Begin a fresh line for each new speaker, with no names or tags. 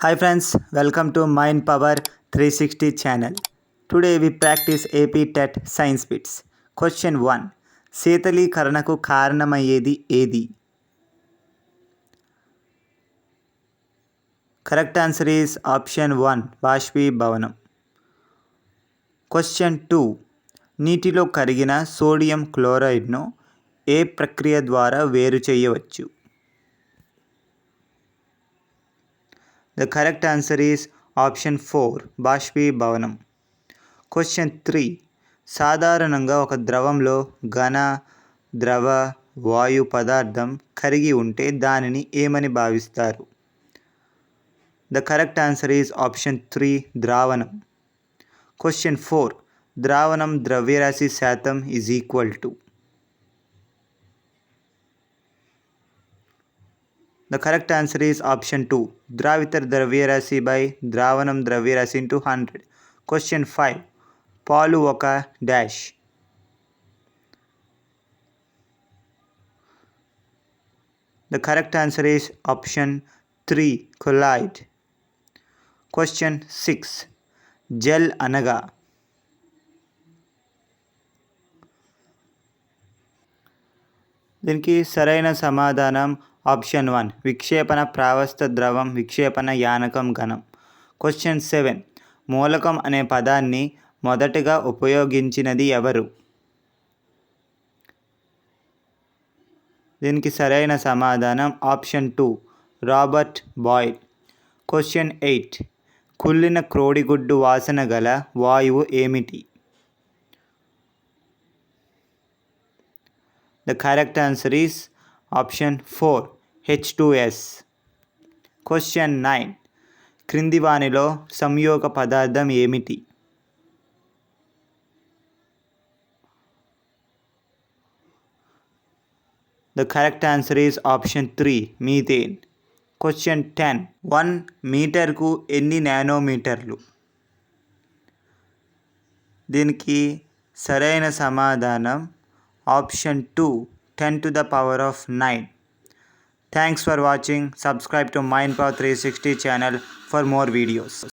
Hi friends, welcome to Mind Power 360 channel. Today we practice AP TET Science Bits. Question 1. శీతలీకరణకు కారణమయ్యేది ఏది? Correct answer is option 1, బాష్పీభవనం. Question 2. నీటిలో కరిగిన sodium క్లోరైడ్ను ఏ ప్రక్రియ ద్వారా వేరు చేయవచ్చు? The correct answer is option 4, బాష్పీభవనం. Question 3. సాధారణంగా ఒక ద్రవంలో ఘన, ద్రవ, వాయు పదార్థం కరిగి ఉంటే దానిని ఏమని భావిస్తారు? The correct answer is option 3, ద్రావణం. Question 4. ద్రావణం ద్రవ్యరాశి శాతం is equal to. The correct answer is option 2, ద్రావిత ద్రవ్యరాశి by ద్రావణం ద్రవ్యరాశి into 100. Question 5. పాలు ఒక dash. The correct answer is option 3, colloid. Question 6. Gel అనగా? దీనికి సరైన సమాధానం ఆప్షన్ 1, విక్షేపణ ప్రావస్థ ద్రవం, విక్షేపణ యానకం ఘనం. క్వశ్చన్ 7. మూలకం అనే పదాన్ని మొదటగా ఉపయోగించినది ఎవరు? దీనికి సరైన సమాధానం ఆప్షన్ 2, రాబర్ట్ బాయిల్. క్వశ్చన్ 8. కుళ్ళిన కోడిగుడ్డు వాసన గల వాయువు ఏమిటి? The correct answer is option 4, H2S. Question 9. క్రింది వానిలో సంయోగ పదార్థం ఏమిటి? The correct answer is option 3, methane. Question 10. 1 మీటర్కు ఎన్ని నానోమీటర్లు? దీనికి సరైన సమాధానం option 2, 10 to the power of 9. Thanks for watching. Subscribe to Mind Power 360 channel for more videos.